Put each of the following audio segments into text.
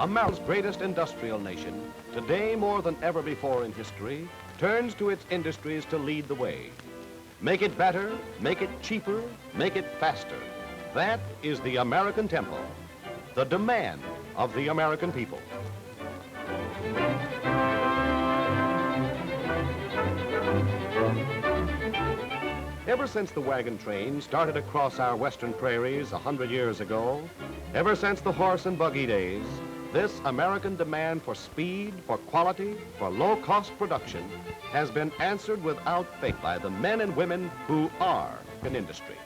America's greatest industrial nation, today more than ever before in history, turns to its industries to lead the way. Make it better, make it cheaper, make it faster. That is the American tempo, the demand of the American people. Ever since the wagon train started across our western prairies 100 years ago, ever since the horse and buggy days, this American demand for speed, for quality, for low-cost production has been answered without fail by the men and women who are in industry.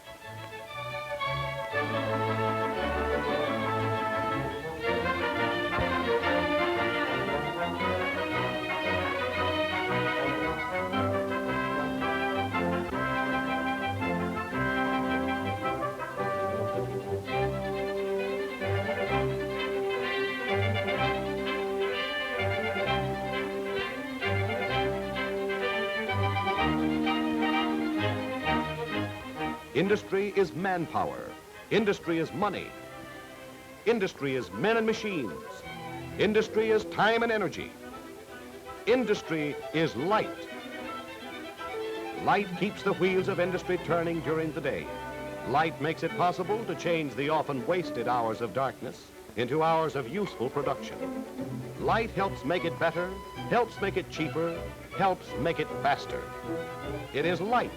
Industry is manpower. Industry is money. Industry is men and machines. Industry is time and energy. Industry is light. Light keeps the wheels of industry turning during the day. Light makes it possible to change the often wasted hours of darkness into hours of useful production. Light helps make it better, helps make it cheaper, helps make it faster. It is light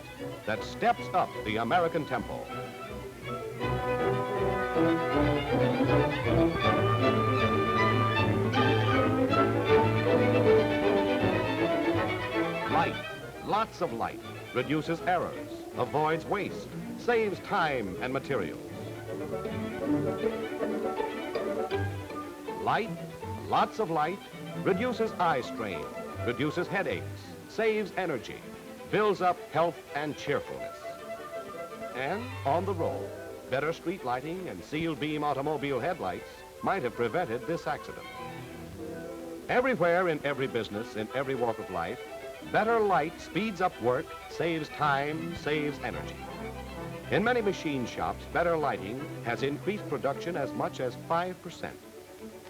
that steps up the American tempo. Light, lots of light, reduces errors, avoids waste, saves time and materials. Light, lots of light, reduces eye strain, reduces headaches, saves energy, builds up health and cheerfulness. And on the road, better street lighting and sealed beam automobile headlights might have prevented this accident. Everywhere in every business, in every walk of life, better light speeds up work, saves time, saves energy. In many machine shops, better lighting has increased production as much as 5%.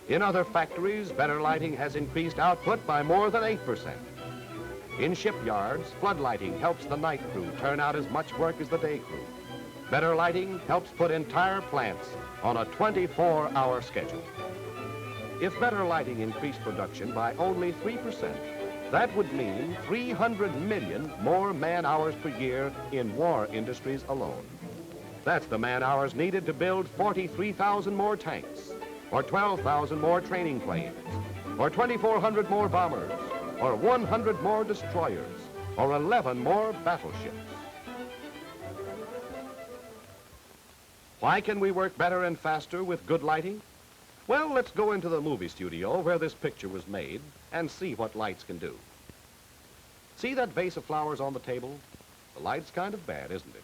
In other factories, better lighting has increased output by more than 8%. In shipyards, floodlighting helps the night crew turn out as much work as the day crew. Better lighting helps put entire plants on a 24-hour schedule. If better lighting increased production by only 3%, that would mean 300 million more man-hours per year in war industries alone. That's the man-hours needed to build 43,000 more tanks, or 12,000 more training planes, or 2,400 more bombers, or 100 more destroyers, or 11 more battleships. Why can we work better and faster with good lighting? Well, let's go into the movie studio where this picture was made and see what lights can do. See that vase of flowers on the table? The light's kind of bad, isn't it?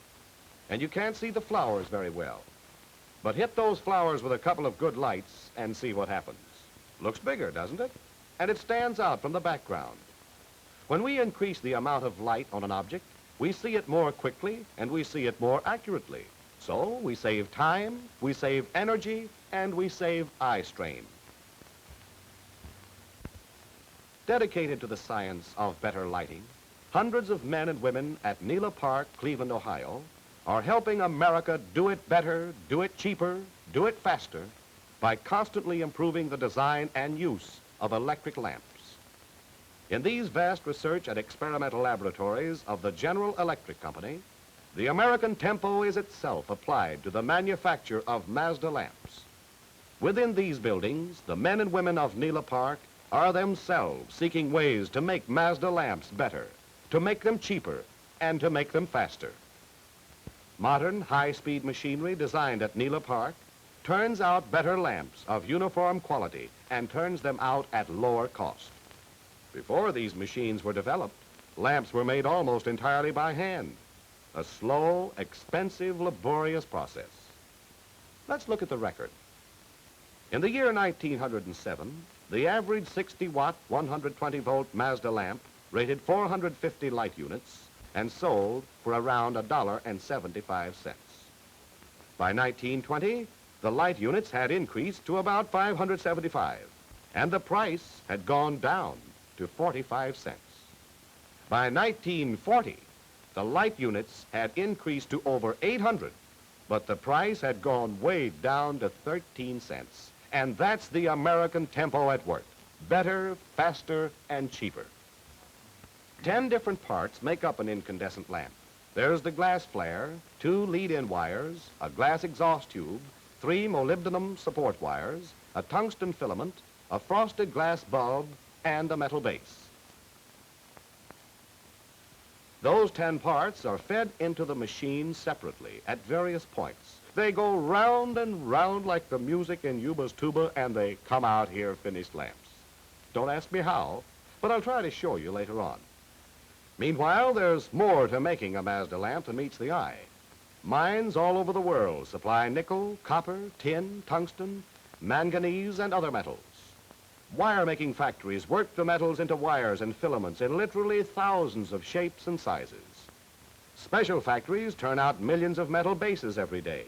And you can't see the flowers very well. But hit those flowers with a couple of good lights and see what happens. Looks bigger, doesn't it? And it stands out from the background. When we increase the amount of light on an object, we see it more quickly and we see it more accurately. So we save time, we save energy, and we save eye strain. Dedicated to the science of better lighting, hundreds of men and women at Nela Park, Cleveland, Ohio, are helping America do it better, do it cheaper, do it faster by constantly improving the design and use of electric lamps. In these vast research and experimental laboratories of the General Electric Company, the American tempo is itself applied to the manufacture of MAZDA lamps. Within these buildings, the men and women of Nela Park are themselves seeking ways to make MAZDA lamps better, to make them cheaper, and to make them faster. Modern high-speed machinery designed at Nela Park turns out better lamps of uniform quality and turns them out at lower cost. Before these machines were developed, lamps were made almost entirely by hand, a slow, expensive, laborious process. Let's look at the record. In the year 1907, the average 60-watt, 120-volt MAZDA lamp rated 450 light units and sold for around $1.75. By 1920, the light units had increased to about 575. and the price had gone down to 45 cents. By 1940, the light units had increased to over 800, but the price had gone way down to 13 cents. And that's the American tempo at work. Better, faster, and cheaper. 10 different parts make up an incandescent lamp. There's the glass flare, 2 lead-in wires, a glass exhaust tube, 3 molybdenum support wires, a tungsten filament, a frosted glass bulb, and a metal base. Those 10 parts are fed into the machine separately at various points. They go round and round like the music in Yuba's tuba, and they come out here finished lamps. Don't ask me how, but I'll try to show you later on. Meanwhile, there's more to making a Mazda lamp than meets the eye. Mines all over the world supply nickel, copper, tin, tungsten, manganese, and other metals. Wire-making factories work the metals into wires and filaments in literally thousands of shapes and sizes. Special factories turn out millions of metal bases every day.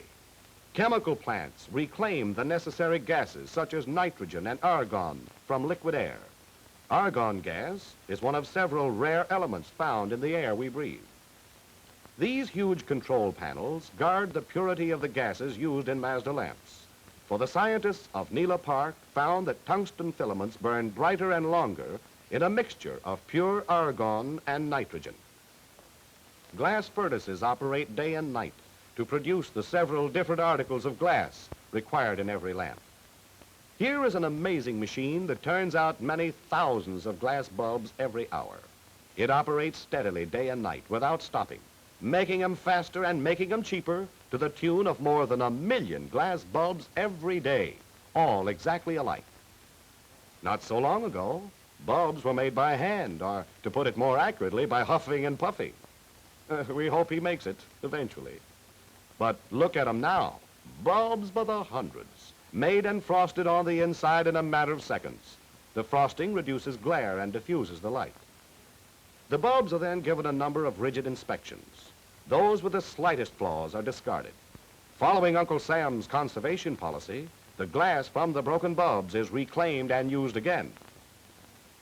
Chemical plants reclaim the necessary gases such as nitrogen and argon from liquid air. Argon gas is one of several rare elements found in the air we breathe. These huge control panels guard the purity of the gases used in Mazda lamps. For the scientists of Nela Park found that tungsten filaments burn brighter and longer in a mixture of pure argon and nitrogen. Glass furnaces operate day and night to produce the several different articles of glass required in every lamp. Here is an amazing machine that turns out many thousands of glass bulbs every hour. It operates steadily day and night without stopping, making them faster and making them cheaper to the tune of more than 1 million glass bulbs every day, all exactly alike. Not so long ago, bulbs were made by hand, or to put it more accurately, by huffing and puffing. We hope he makes it eventually. But look at them now, bulbs by the hundreds, made and frosted on the inside in a matter of seconds. The frosting reduces glare and diffuses the light. The bulbs are then given a number of rigid inspections. Those with the slightest flaws are discarded. Following Uncle Sam's conservation policy, the glass from the broken bulbs is reclaimed and used again.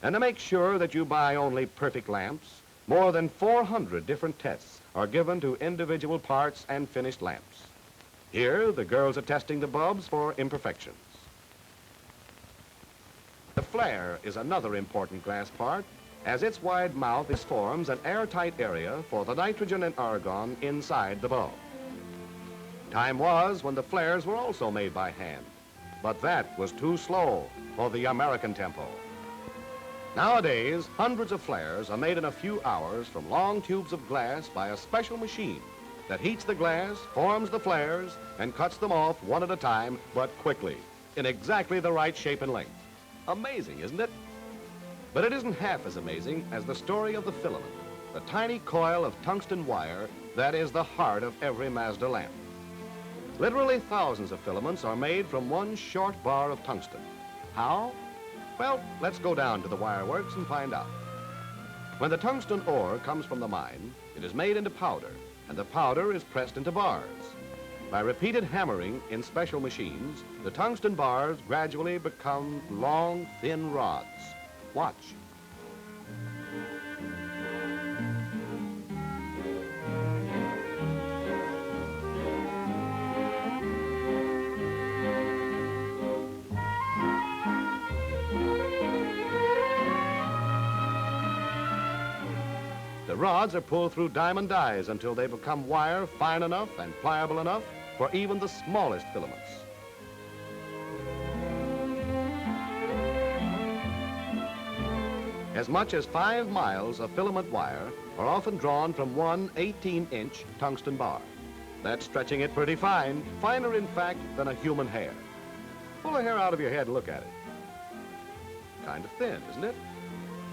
And to make sure that you buy only perfect lamps, more than 400 different tests are given to individual parts and finished lamps. Here, the girls are testing the bulbs for imperfections. The flare is another important glass part, as its wide mouth forms an airtight area for the nitrogen and argon inside the bulb. Time was when the flares were also made by hand, but that was too slow for the American tempo. Nowadays, hundreds of flares are made in a few hours from long tubes of glass by a special machine that heats the glass, forms the flares, and cuts them off one at a time, but quickly, in exactly the right shape and length. Amazing, isn't it? But it isn't half as amazing as the story of the filament, the tiny coil of tungsten wire that is the heart of every Mazda lamp. Literally thousands of filaments are made from one short bar of tungsten. How? Well, let's go down to the wire works and find out. When the tungsten ore comes from the mine, it is made into powder, and the powder is pressed into bars. By repeated hammering in special machines, the tungsten bars gradually become long, thin rods. Watch. The rods are pulled through diamond dies until they become wire fine enough and pliable enough for even the smallest filaments. As much as 5 miles of filament wire are often drawn from one 18-inch tungsten bar. That's stretching it pretty fine, finer in fact than a human hair. Pull a hair out of your head and look at it. Kind of thin, isn't it?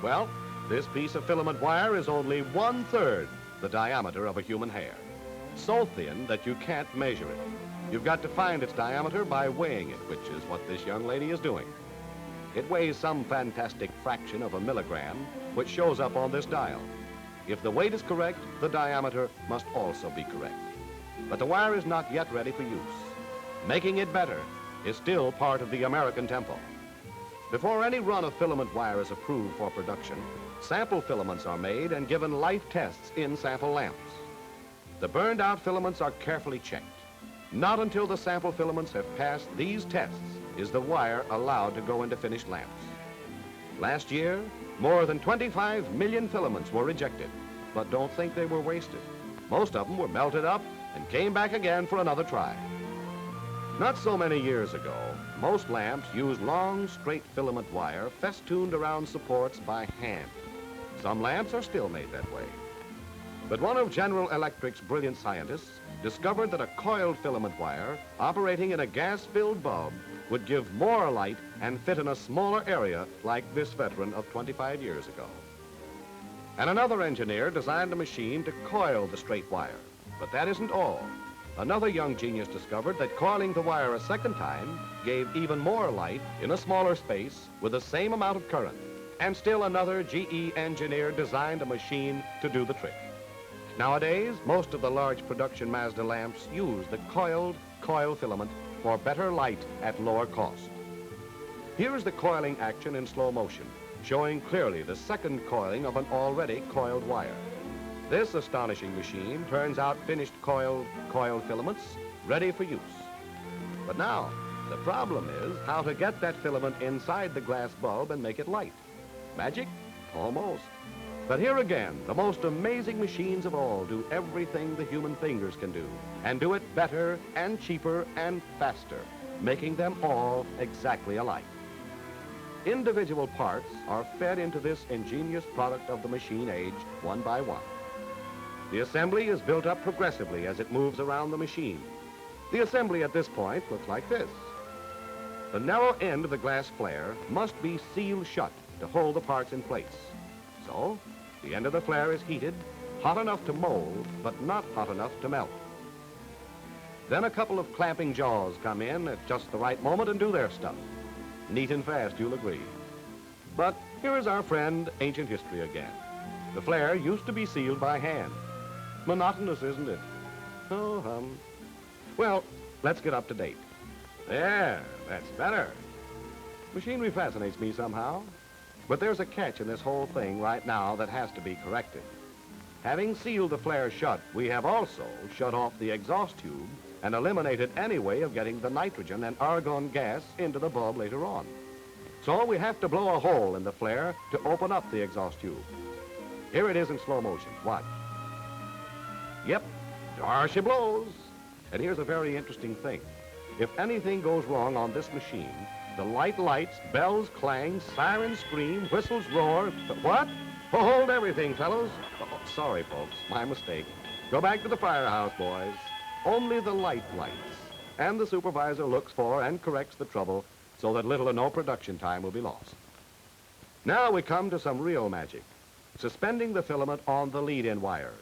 Well, this piece of filament wire is only 1/3 the diameter of a human hair. So thin that you can't measure it. You've got to find its diameter by weighing it, which is what this young lady is doing. It weighs some fantastic fraction of a milligram, which shows up on this dial. If the weight is correct, the diameter must also be correct. But the wire is not yet ready for use. Making it better is still part of the American tempo. Before any run of filament wire is approved for production, sample filaments are made and given life tests in sample lamps. The burned out filaments are carefully checked. Not until the sample filaments have passed these tests is the wire allowed to go into finished lamps. Last year, more than 25 million filaments were rejected, but don't think they were wasted. Most of them were melted up and came back again for another try. Not so many years ago, most lamps used long, straight filament wire festooned around supports by hand. Some lamps are still made that way. But one of General Electric's brilliant scientists discovered that a coiled filament wire operating in a gas-filled bulb would give more light and fit in a smaller area like this veteran of 25 years ago. And another engineer designed a machine to coil the straight wire. But that isn't all. Another young genius discovered that coiling the wire a second time gave even more light in a smaller space with the same amount of current. And still another GE engineer designed a machine to do the trick. Nowadays, most of the large production MAZDA lamps use the coiled coil filament for better light at lower cost. Here is the coiling action in slow motion, showing clearly the second coiling of an already coiled wire. This astonishing machine turns out finished coiled filaments ready for use. But now, the problem is how to get that filament inside the glass bulb and make it light. Magic? Almost. But here again, the most amazing machines of all do everything the human fingers can do, and do it better and cheaper and faster, making them all exactly alike. Individual parts are fed into this ingenious product of the machine age one by one. The assembly is built up progressively as it moves around the machine. The assembly at this point looks like this. The narrow end of the glass flare must be sealed shut to hold the parts in place. So, the end of the flare is heated, hot enough to mold, but not hot enough to melt. Then a couple of clamping jaws come in at just the right moment and do their stuff. Neat and fast, you'll agree. But here is our friend Ancient History again. The flare used to be sealed by hand. Monotonous, isn't it? Oh, hum. Well, let's get up to date. There, that's better. Machinery fascinates me somehow. But there's a catch in this whole thing right now that has to be corrected. Having sealed the flare shut, we have also shut off the exhaust tube and eliminated any way of getting the nitrogen and argon gas into the bulb later on. So we have to blow a hole in the flare to open up the exhaust tube. Here it is in slow motion. Watch. Yep, there she blows. And here's a very interesting thing. If anything goes wrong on this machine, the light lights, bells clang, sirens scream, whistles roar. What? Oh, hold everything, fellows. Oh, sorry, folks, my mistake. Go back to the firehouse, boys. Only the light lights. And the supervisor looks for and corrects the trouble so that little or no production time will be lost. Now we come to some real magic. Suspending the filament on the lead-in wires.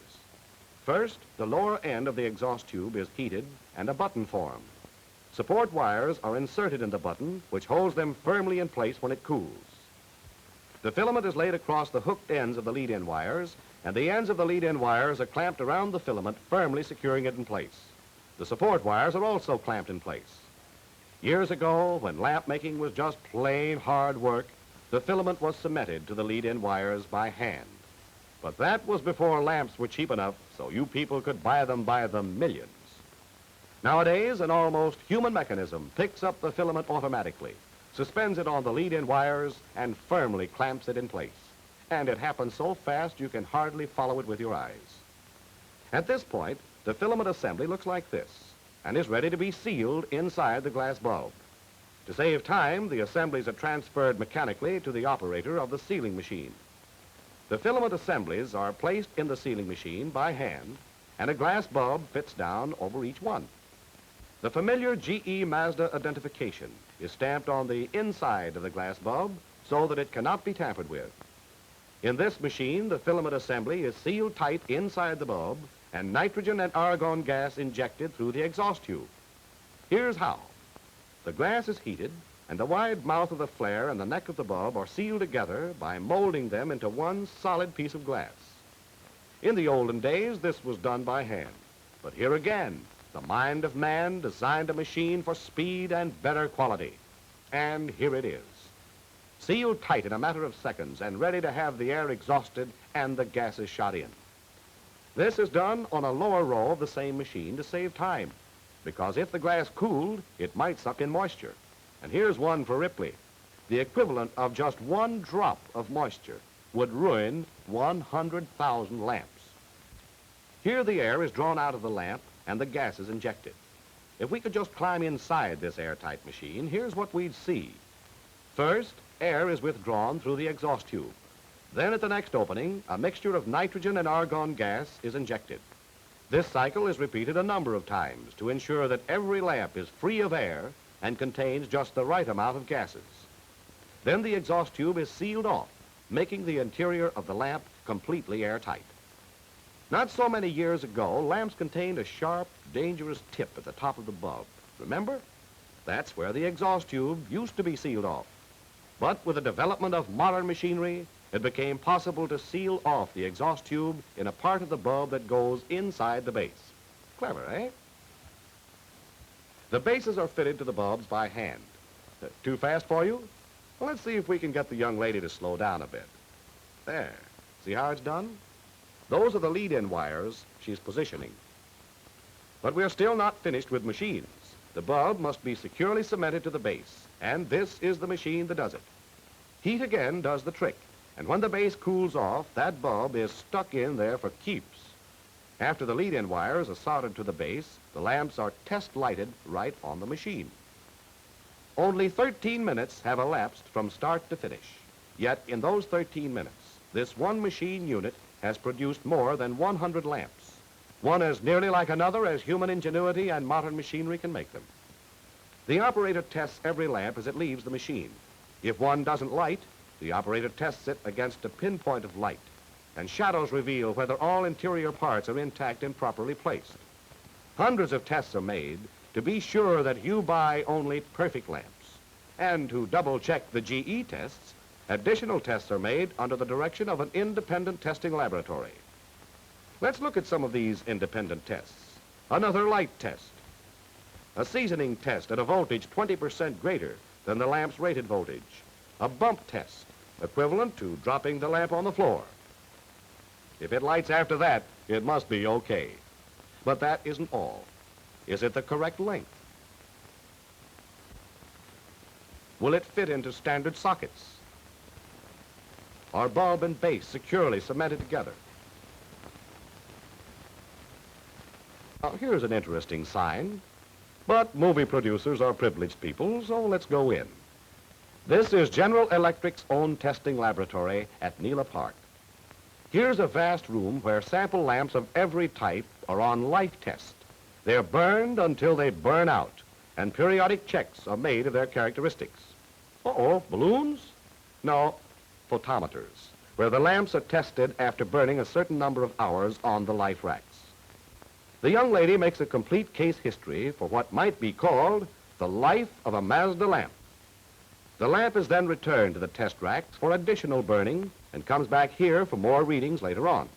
First, the lower end of the exhaust tube is heated and a button formed. Support wires are inserted in the button, which holds them firmly in place when it cools. The filament is laid across the hooked ends of the lead-in wires, and the ends of the lead-in wires are clamped around the filament, firmly securing it in place. The support wires are also clamped in place. Years ago, when lamp making was just plain hard work, the filament was cemented to the lead-in wires by hand. But that was before lamps were cheap enough so you people could buy them by the millions. Nowadays, an almost human mechanism picks up the filament automatically, suspends it on the lead-in wires, and firmly clamps it in place. And it happens so fast you can hardly follow it with your eyes. At this point, the filament assembly looks like this, and is ready to be sealed inside the glass bulb. To save time, the assemblies are transferred mechanically to the operator of the sealing machine. The filament assemblies are placed in the sealing machine by hand, and a glass bulb fits down over each one. The familiar GE MAZDA identification is stamped on the inside of the glass bulb so that it cannot be tampered with. In this machine, the filament assembly is sealed tight inside the bulb and nitrogen and argon gas injected through the exhaust tube. Here's how. The glass is heated, and the wide mouth of the flare and the neck of the bulb are sealed together by molding them into one solid piece of glass. In the olden days, this was done by hand. But here again, the mind of man designed a machine for speed and better quality. And here it is. sealed tight in a matter of seconds and ready to have the air exhausted and the gases shot in. This is done on a lower row of the same machine to save time, because if the glass cooled, it might suck in moisture. And here's one for Ripley. The equivalent of just one drop of moisture would ruin 100,000 lamps. Here the air is drawn out of the lamp and the gas is injected. If we could just climb inside this airtight machine, here's what we'd see. First, air is withdrawn through the exhaust tube. Then at the next opening, a mixture of nitrogen and argon gas is injected. This cycle is repeated a number of times to ensure that every lamp is free of air and contains just the right amount of gases. Then the exhaust tube is sealed off, making the interior of the lamp completely airtight. Not so many years ago, lamps contained a sharp, dangerous tip at the top of the bulb. Remember? That's where the exhaust tube used to be sealed off. But with the development of modern machinery, it became possible to seal off the exhaust tube in a part of the bulb that goes inside the base. Clever, eh? The bases are fitted to the bulbs by hand. Too fast for you? Well, let's see if we can get the young lady to slow down a bit. There. See how it's done? Those are the lead-in wires she's positioning. But we're still not finished with machines. The bulb must be securely cemented to the base, and this is the machine that does it. Heat again does the trick, and when the base cools off, that bulb is stuck in there for keeps. After the lead-in wires are soldered to the base, the lamps are test-lighted right on the machine. Only 13 minutes have elapsed from start to finish. Yet in those 13 minutes, this one machine unit has produced more than 100 lamps, one as nearly like another as human ingenuity and modern machinery can make them. The operator tests every lamp as it leaves the machine. If one doesn't light, the operator tests it against a pinpoint of light, and shadows reveal whether all interior parts are intact and properly placed. Hundreds of tests are made to be sure that you buy only perfect lamps. And to double-check the GE tests, additional tests are made under the direction of an independent testing laboratory. Let's look at some of these independent tests. Another light test. A seasoning test at a voltage 20% greater than the lamp's rated voltage. A bump test, equivalent to dropping the lamp on the floor. If it lights after that, it must be okay. But that isn't all. Is it the correct length? Will it fit into standard sockets? Are bulb and base securely cemented together? Now, here's an interesting sign. But movie producers are privileged people, so let's go in. This is General Electric's own testing laboratory at Nela Park. Here's a vast room where sample lamps of every type are on life test. They're burned until they burn out, and periodic checks are made of their characteristics. Uh-oh, balloons? No, photometers, where the lamps are tested after burning a certain number of hours on the life racks. The young lady makes a complete case history for what might be called the life of a MAZDA lamp. The lamp is then returned to the test racks for additional burning and comes back here for more readings later on.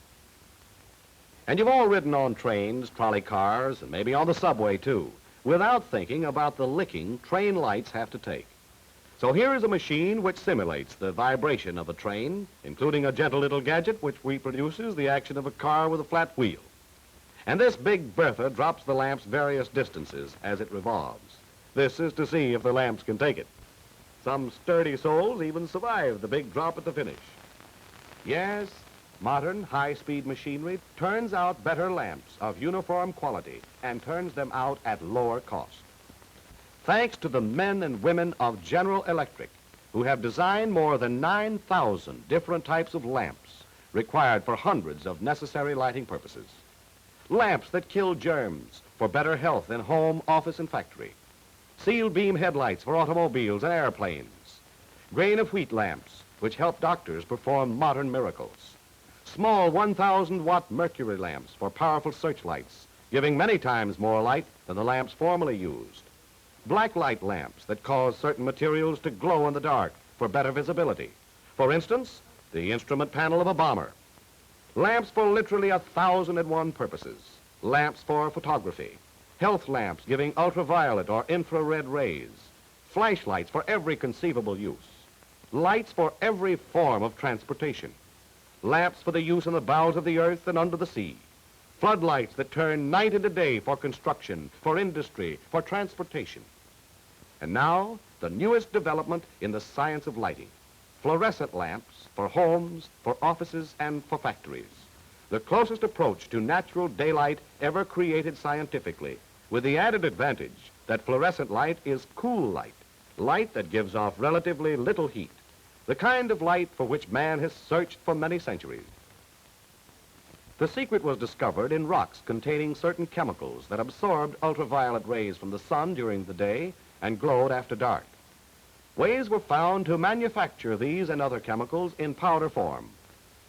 And you've all ridden on trains, trolley cars, and maybe on the subway too, without thinking about the licking train lights have to take. So here is a machine which simulates the vibration of a train, including a gentle little gadget which reproduces the action of a car with a flat wheel. And this big Bertha drops the lamps various distances as it revolves. This is to see if the lamps can take it. Some sturdy souls even survive the big drop at the finish. Yes, modern high-speed machinery turns out better lamps of uniform quality and turns them out at lower cost. Thanks to the men and women of General Electric, who have designed more than 9,000 different types of lamps required for hundreds of necessary lighting purposes. Lamps that kill germs for better health in home, office, and factory. Sealed beam headlights for automobiles and airplanes. Grain of wheat lamps, which help doctors perform modern miracles. Small 1,000-watt mercury lamps for powerful searchlights, giving many times more light than the lamps formerly used. Black light lamps that cause certain materials to glow in the dark for better visibility. For instance, the instrument panel of a bomber. Lamps for literally 1,001 purposes. Lamps for photography. Health lamps giving ultraviolet or infrared rays. Flashlights for every conceivable use. lights for every form of transportation, lamps for the use in the bowels of the earth and under the sea, floodlights that turn night into day for construction, for industry, for transportation. And now, the newest development in the science of lighting, fluorescent lamps for homes, for offices, and for factories. The closest approach to natural daylight ever created scientifically, with the added advantage that fluorescent light is cool light, light that gives off relatively little heat, the kind of light for which man has searched for many centuries. The secret was discovered in rocks containing certain chemicals that absorbed ultraviolet rays from the sun during the day and glowed after dark. Ways were found to manufacture these and other chemicals in powder form.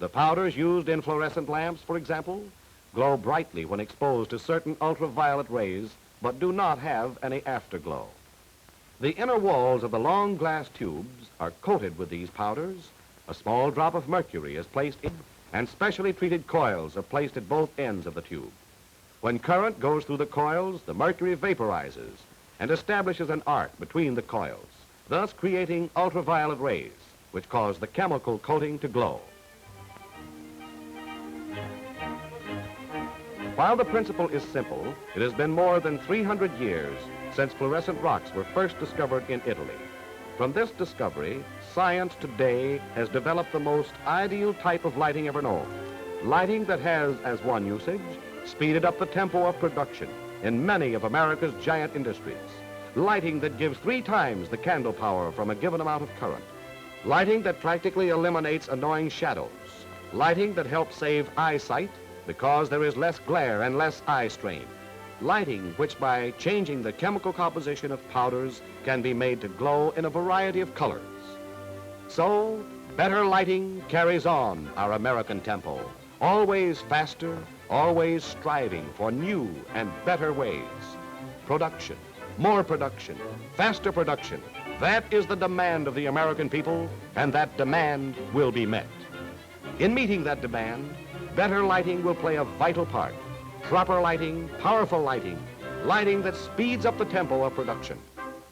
The powders used in fluorescent lamps, for example, glow brightly when exposed to certain ultraviolet rays, but do not have any afterglow. The inner walls of the long glass tubes are coated with these powders. A small drop of mercury is placed in, and specially treated coils are placed at both ends of the tube. When current goes through the coils, the mercury vaporizes and establishes an arc between the coils, thus creating ultraviolet rays, which cause the chemical coating to glow. While the principle is simple, it has been more than 300 years since fluorescent rocks were first discovered in Italy. From this discovery, science today has developed the most ideal type of lighting ever known. Lighting that has, as one usage, speeded up the tempo of production in many of America's giant industries. Lighting that gives 3 times the candle power from a given amount of current. Lighting that practically eliminates annoying shadows. Lighting that helps save eyesight because there is less glare and less eye strain. Lighting which, by changing the chemical composition of powders, can be made to glow in a variety of colors. So, better lighting carries on our American tempo, always faster, always striving for new and better ways. Production, more production, faster production. That is the demand of the American people, and that demand will be met. In meeting that demand, better lighting will play a vital part. Proper lighting, powerful lighting, lighting that speeds up the tempo of production.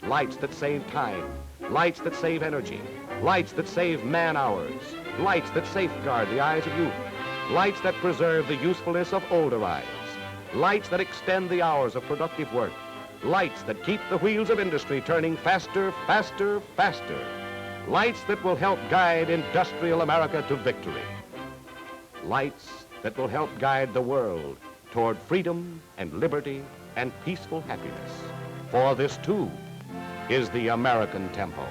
Lights that save time, lights that save energy, lights that save man-hours, lights that safeguard the eyes of youth, lights that preserve the usefulness of older eyes, lights that extend the hours of productive work, lights that keep the wheels of industry turning faster, faster, faster, lights that will help guide industrial America to victory, lights that will help guide the world toward freedom and liberty and peaceful happiness. For this, too, is the American tempo.